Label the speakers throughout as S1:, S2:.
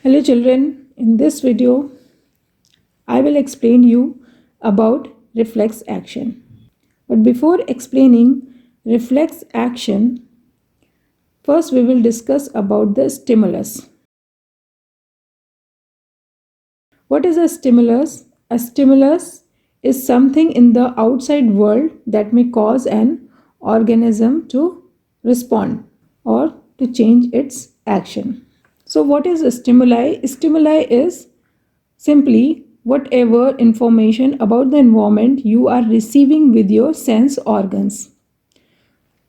S1: Hello children, in this video I will explain you about reflex action. But before explaining reflex action, first we will discuss about the stimulus. What is a stimulus? A stimulus is something in the outside world that may cause an organism to respond or to change its action. So what is a stimuli? Stimuli is simply whatever information about the environment you are receiving with your sense organs.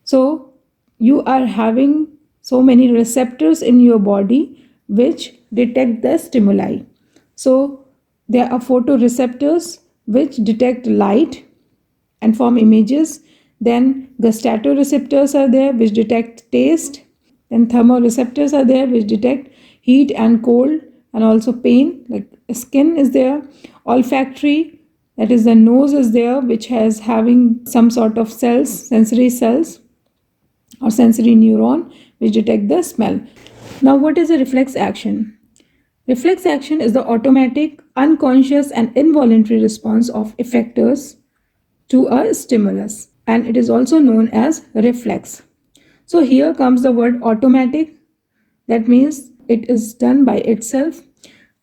S1: So you are having so many receptors in your body which detect the stimuli. So there are photoreceptors which detect light and form images. Then gustatoreceptors are there which detect taste. Then thermoreceptors are there which detect heat and cold and also pain, like skin is there. Olfactory, that is the nose is there, which has having some sort of cells, sensory cells or sensory neuron which detect the smell. Now what is a reflex action? Reflex action is the automatic, unconscious and involuntary response of effectors to a stimulus, and it is also known as reflex. So here comes the word automatic, that means it is done by itself.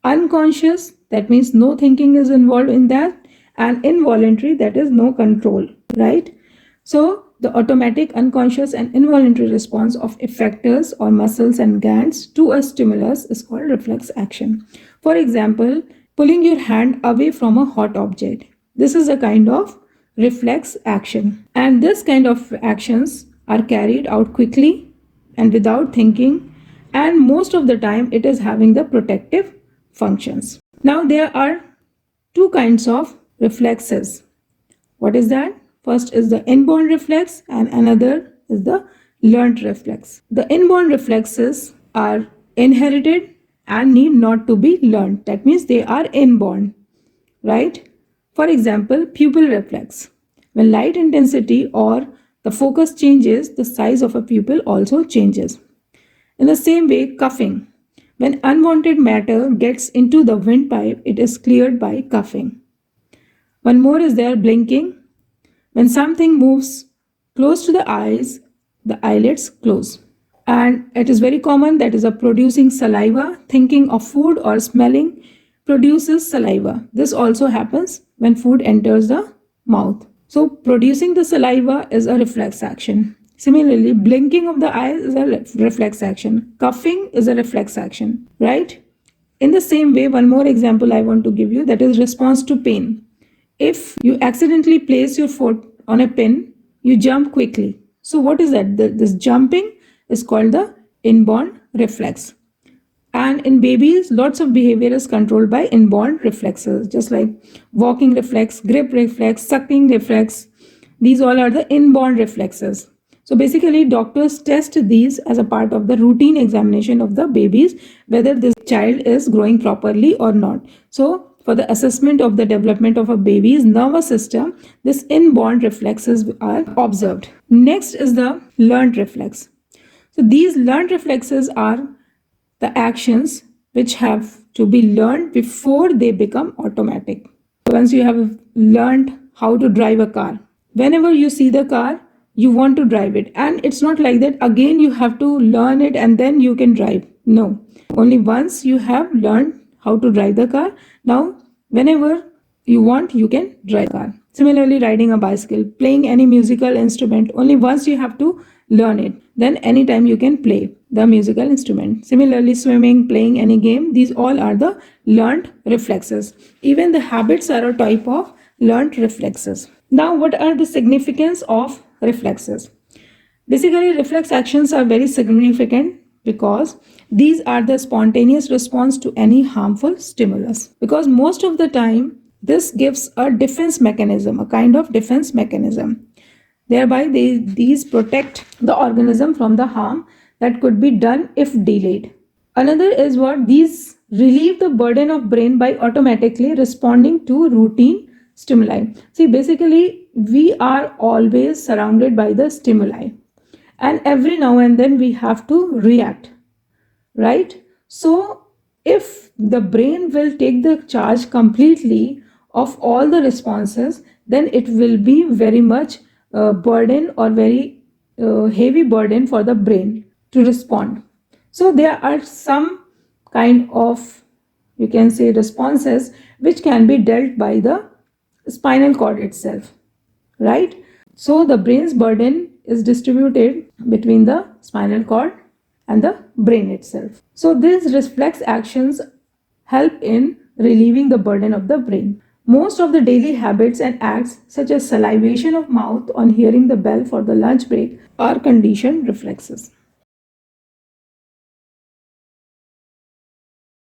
S1: Unconscious, that means no thinking is involved in that. And involuntary, that is no control, right? So the automatic, unconscious and involuntary response of effectors or muscles and glands to a stimulus is called reflex action. For example, pulling your hand away from a hot object. This is a kind of reflex action. And this kind of actions are carried out quickly and without thinking, and most of the time it is having the protective functions. Now there are two kinds of reflexes. What is that? First is the inborn reflex and another is the learned reflex. The inborn reflexes are inherited and need not to be learned. That means they are inborn, right? For example, pupil reflex. When light intensity or the focus changes, the size of a pupil also changes. In the same way, coughing. When unwanted matter gets into the windpipe, it is cleared by coughing. One more is there, blinking. When something moves close to the eyes, the eyelids close. And it is very common, that is a producing saliva. Thinking of food or smelling produces saliva. This also happens when food enters the mouth. So producing the saliva is a reflex action. Similarly, blinking of the eyes is a reflex action. Coughing is a reflex action, right? In the same way, one more example I want to give you, that is response to pain. If you accidentally place your foot on a pin, you jump quickly. So what is that? This jumping is called the inborn reflex. And in babies, lots of behavior is controlled by inborn reflexes, just like walking reflex, grip reflex, sucking reflex. These all are the inborn reflexes. So basically, doctors test these as a part of the routine examination of the babies, whether this child is growing properly or not. So for the assessment of the development of a baby's nervous system, this inborn reflexes are observed. Next is the learned reflex. So these learned reflexes are the actions which have to be learned before they become automatic. Once you have learned how to drive a car, whenever you see the car, you want to drive it. And it's not like that again you have to learn it and then you can drive. No, only once you have learned how to drive the car, now whenever you want, you can drive a car. Similarly, riding a bicycle, playing any musical instrument, only once you have to learn it, then anytime you can play the musical instrument. Similarly, swimming, playing any game, these all are the learned reflexes. Even the habits are a type of learned reflexes. Now, what are the significance of reflexes? Basically, reflex actions are very significant because these are the spontaneous response to any harmful stimulus. Because most of the time, this gives a defense mechanism, a kind of defense mechanism. Thereby, these protect the organism from the harm that could be done if delayed. Another is what these relieve the burden of brain by automatically responding to routine stimuli. See, basically, we are always surrounded by the stimuli, and every now and then we have to react, right? So if the brain will take the charge completely of all the responses, then it will be very much burden or very heavy burden for the brain to respond. So there are some kind of, you can say, responses which can be dealt by the spinal cord itself, right? So the brain's burden is distributed between the spinal cord and the brain itself. So these reflex actions help in relieving the burden of the brain. Most of the daily habits and acts, such as salivation of mouth on hearing the bell for the lunch break, are conditioned reflexes.